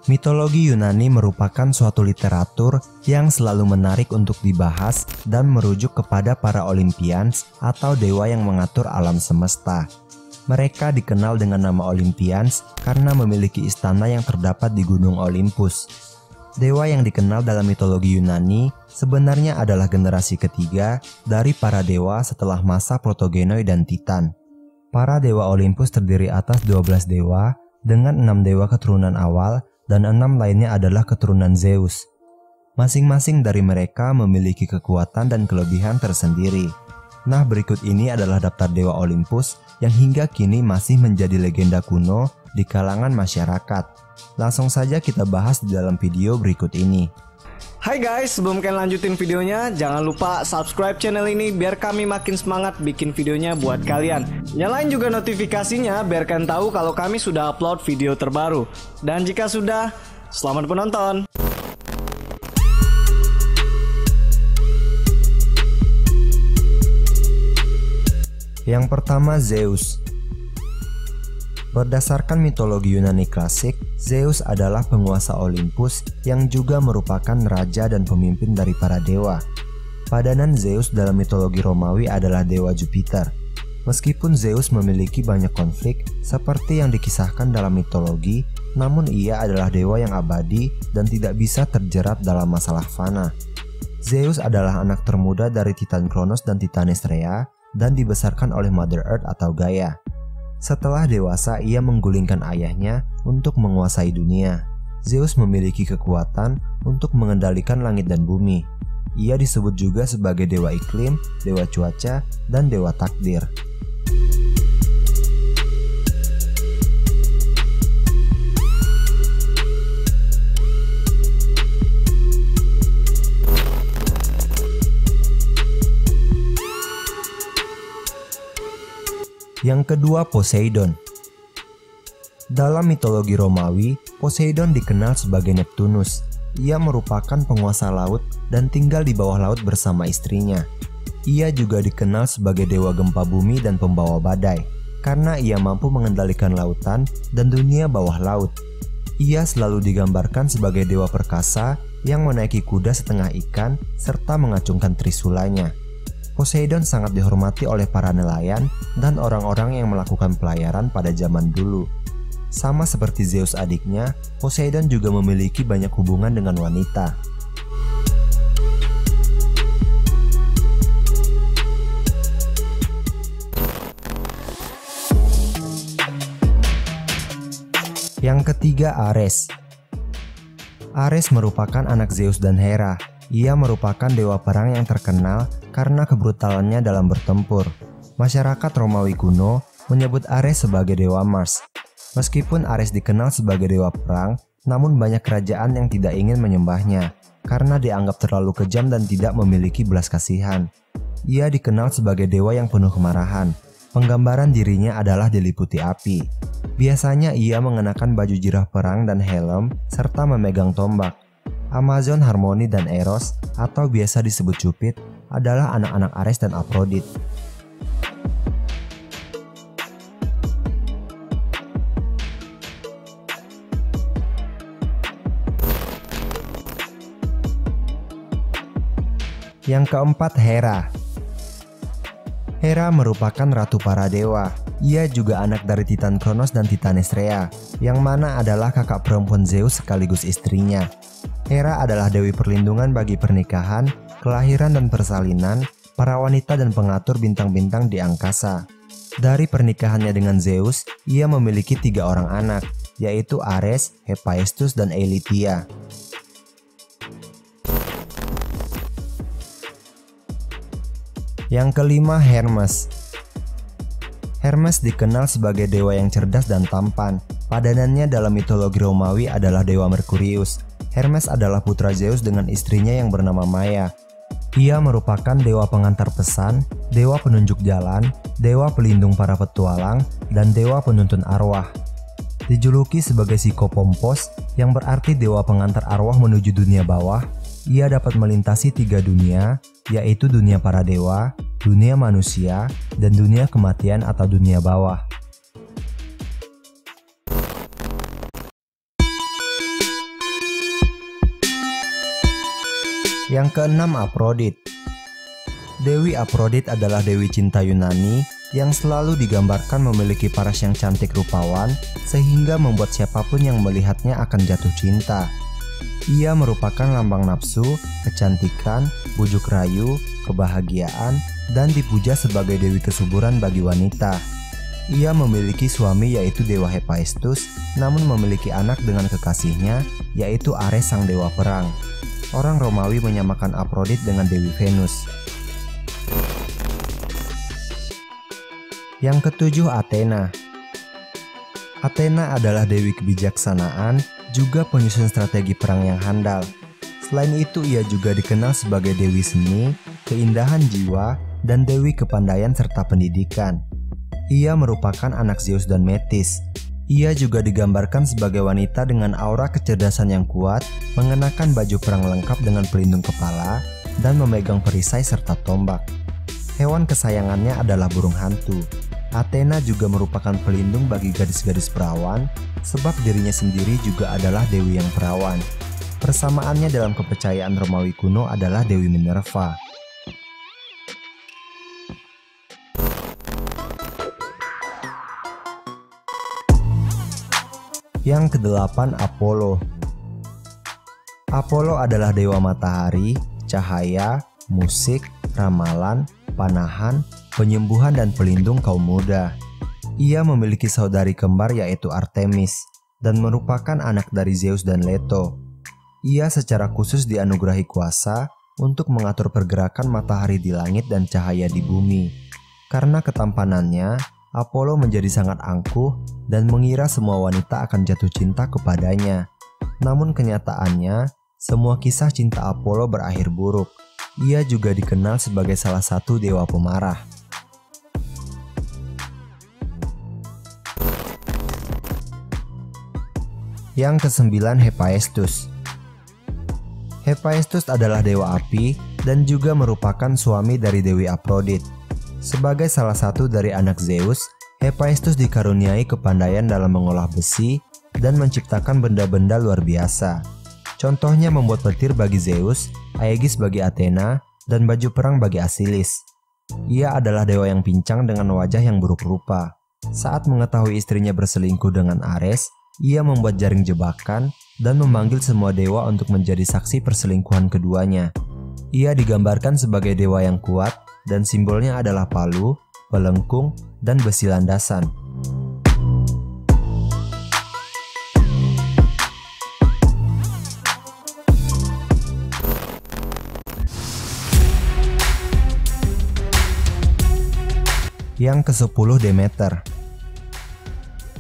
Mitologi Yunani merupakan suatu literatur yang selalu menarik untuk dibahas dan merujuk kepada para Olympians atau dewa yang mengatur alam semesta. Mereka dikenal dengan nama Olympians karena memiliki istana yang terdapat di Gunung Olympus. Dewa yang dikenal dalam mitologi Yunani sebenarnya adalah generasi ketiga dari para dewa setelah masa Protogenoi dan Titan. Para dewa Olympus terdiri atas 12 dewa dengan 6 dewa keturunan awal dan 6 lainnya adalah keturunan Zeus. Masing-masing dari mereka memiliki kekuatan dan kelebihan tersendiri. Nah, berikut ini adalah daftar dewa Olympus yang hingga kini masih menjadi legenda kuno di kalangan masyarakat. Langsung saja kita bahas di dalam video berikut ini. Hai guys, sebelum kalian lanjutin videonya, jangan lupa subscribe channel ini biar kami makin semangat bikin videonya buat kalian. Nyalain juga notifikasinya biar kalian tahu kalau kami sudah upload video terbaru. Dan jika sudah, selamat menonton. Yang pertama, Zeus. Berdasarkan mitologi Yunani klasik, Zeus adalah penguasa Olympus yang juga merupakan raja dan pemimpin dari para dewa. Padanan Zeus dalam mitologi Romawi adalah dewa Jupiter. Meskipun Zeus memiliki banyak konflik seperti yang dikisahkan dalam mitologi, namun ia adalah dewa yang abadi dan tidak bisa terjerat dalam masalah fana. Zeus adalah anak termuda dari Titan Kronos dan Titanis Rhea dan dibesarkan oleh Mother Earth atau Gaia. Setelah dewasa, ia menggulingkan ayahnya untuk menguasai dunia. Zeus memiliki kekuatan untuk mengendalikan langit dan bumi. Ia disebut juga sebagai dewa iklim, dewa cuaca, dan dewa takdir. Yang kedua, Poseidon. Dalam mitologi Romawi, Poseidon dikenal sebagai Neptunus. Ia merupakan penguasa laut dan tinggal di bawah laut bersama istrinya. Ia juga dikenal sebagai dewa gempa bumi dan pembawa badai, karena ia mampu mengendalikan lautan dan dunia bawah laut. Ia selalu digambarkan sebagai dewa perkasa yang menaiki kuda setengah ikan serta mengacungkan trisulanya. Poseidon sangat dihormati oleh para nelayan dan orang-orang yang melakukan pelayaran pada zaman dulu. Sama seperti Zeus adiknya, Poseidon juga memiliki banyak hubungan dengan wanita. Yang ketiga, Ares. Ares merupakan anak Zeus dan Hera. Ia merupakan dewa perang yang terkenal karena kebrutalannya dalam bertempur. Masyarakat Romawi kuno menyebut Ares sebagai dewa Mars. Meskipun Ares dikenal sebagai dewa perang, namun banyak kerajaan yang tidak ingin menyembahnya karena dianggap terlalu kejam dan tidak memiliki belas kasihan. Ia dikenal sebagai dewa yang penuh kemarahan. Penggambaran dirinya adalah diliputi api. Biasanya ia mengenakan baju jirah perang dan helm serta memegang tombak. Amazon, Harmony, dan Eros atau biasa disebut Cupid adalah anak-anak Ares dan Aphrodite. Yang keempat, Hera. Hera merupakan ratu para dewa. Ia juga anak dari Titan Kronos dan Titanis Rhea, yang mana adalah kakak perempuan Zeus sekaligus istrinya. Hera adalah dewi perlindungan bagi pernikahan, kelahiran dan persalinan, para wanita dan pengatur bintang-bintang di angkasa. Dari pernikahannya dengan Zeus, ia memiliki 3 orang anak, yaitu Ares, Hephaestus, dan Eileithyia. Yang kelima, Hermes. Hermes dikenal sebagai dewa yang cerdas dan tampan. Padanannya dalam mitologi Romawi adalah dewa Merkurius. Hermes adalah putra Zeus dengan istrinya yang bernama Maia. Ia merupakan dewa pengantar pesan, dewa penunjuk jalan, dewa pelindung para petualang, dan dewa penuntun arwah. Dijuluki sebagai Psikopompos, yang berarti dewa pengantar arwah menuju dunia bawah. Ia dapat melintasi 3 dunia, yaitu dunia para dewa, dunia manusia, dan dunia kematian atau dunia bawah. Yang keenam, Aphrodite. Dewi Aphrodite adalah dewi cinta Yunani yang selalu digambarkan memiliki paras yang cantik rupawan sehingga membuat siapapun yang melihatnya akan jatuh cinta. Ia merupakan lambang nafsu, kecantikan, bujuk rayu, kebahagiaan, dan dipuja sebagai dewi kesuburan bagi wanita. Ia memiliki suami yaitu Dewa Hephaestus, namun memiliki anak dengan kekasihnya yaitu Ares sang dewa perang. Orang Romawi menyamakan Aphrodite dengan Dewi Venus. Yang ketujuh, Athena. Athena adalah dewi kebijaksanaan, juga penyusun strategi perang yang handal. Selain itu, ia juga dikenal sebagai dewi seni, keindahan jiwa, dan dewi kepandaian serta pendidikan. Ia merupakan anak Zeus dan Metis. Ia juga digambarkan sebagai wanita dengan aura kecerdasan yang kuat, mengenakan baju perang lengkap dengan pelindung kepala, dan memegang perisai serta tombak. Hewan kesayangannya adalah burung hantu. Athena juga merupakan pelindung bagi gadis-gadis perawan, sebab dirinya sendiri juga adalah dewi yang perawan. Persamaannya dalam kepercayaan Romawi kuno adalah Dewi Minerva. Yang kedelapan, Apollo. Apollo adalah dewa matahari, cahaya, musik, ramalan, panahan, penyembuhan, dan pelindung kaum muda. Ia memiliki saudari kembar yaitu Artemis dan merupakan anak dari Zeus dan Leto. Ia secara khusus dianugerahi kuasa untuk mengatur pergerakan matahari di langit dan cahaya di bumi. Karena ketampanannya, Apollo menjadi sangat angkuh dan mengira semua wanita akan jatuh cinta kepadanya. Namun kenyataannya, semua kisah cinta Apollo berakhir buruk. Ia juga dikenal sebagai salah satu dewa pemarah. Yang kesembilan, Hephaestus. Hephaestus adalah dewa api dan juga merupakan suami dari Dewi Aphrodite. Sebagai salah satu dari anak Zeus, Hephaestus dikaruniai kepandaian dalam mengolah besi dan menciptakan benda-benda luar biasa. Contohnya membuat petir bagi Zeus, Aegis bagi Athena, dan baju perang bagi Asilis. Ia adalah dewa yang pincang dengan wajah yang buruk rupa. Saat mengetahui istrinya berselingkuh dengan Ares, ia membuat jaring jebakan dan memanggil semua dewa untuk menjadi saksi perselingkuhan keduanya. Ia digambarkan sebagai dewa yang kuat dan simbolnya adalah palu, pelengkung, dan besi landasan. Yang ke-10, Demeter.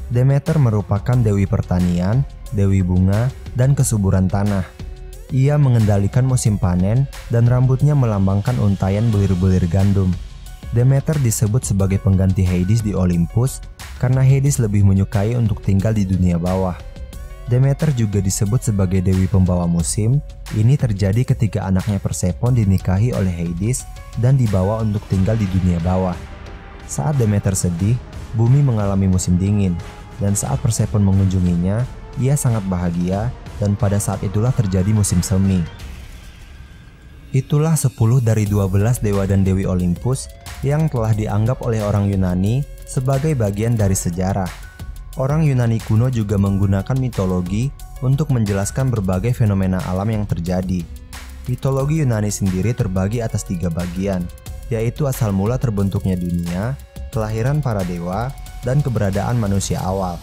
Demeter merupakan dewi pertanian, dewi bunga, dan kesuburan tanah. Ia mengendalikan musim panen dan rambutnya melambangkan untayan bulir-bulir gandum. Demeter disebut sebagai pengganti Hades di Olympus karena Hades lebih menyukai untuk tinggal di dunia bawah. Demeter juga disebut sebagai dewi pembawa musim. Ini terjadi ketika anaknya Persephone dinikahi oleh Hades dan dibawa untuk tinggal di dunia bawah. Saat Demeter sedih, bumi mengalami musim dingin, dan saat Persephone mengunjunginya, ia sangat bahagia, dan pada saat itulah terjadi musim semi. Itulah 10 dari 12 dewa dan dewi Olympus yang telah dianggap oleh orang Yunani sebagai bagian dari sejarah. Orang Yunani kuno juga menggunakan mitologi untuk menjelaskan berbagai fenomena alam yang terjadi. Mitologi Yunani sendiri terbagi atas 3 bagian, yaitu asal mula terbentuknya dunia, kelahiran para dewa, dan keberadaan manusia awal.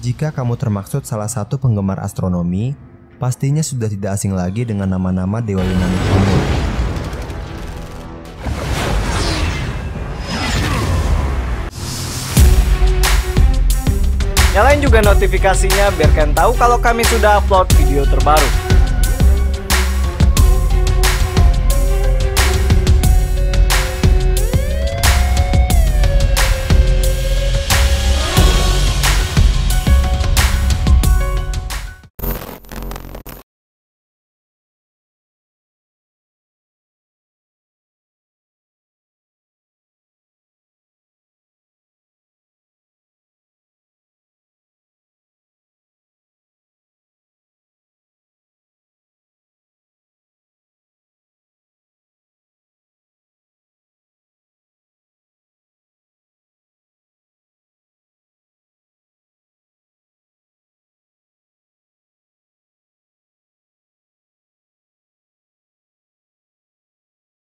Jika kamu termaksud salah satu penggemar astronomi, pastinya sudah tidak asing lagi dengan nama-nama dewa Yunani kuno. Nyalain juga notifikasinya biar kalian tahu kalau kami sudah upload video terbaru.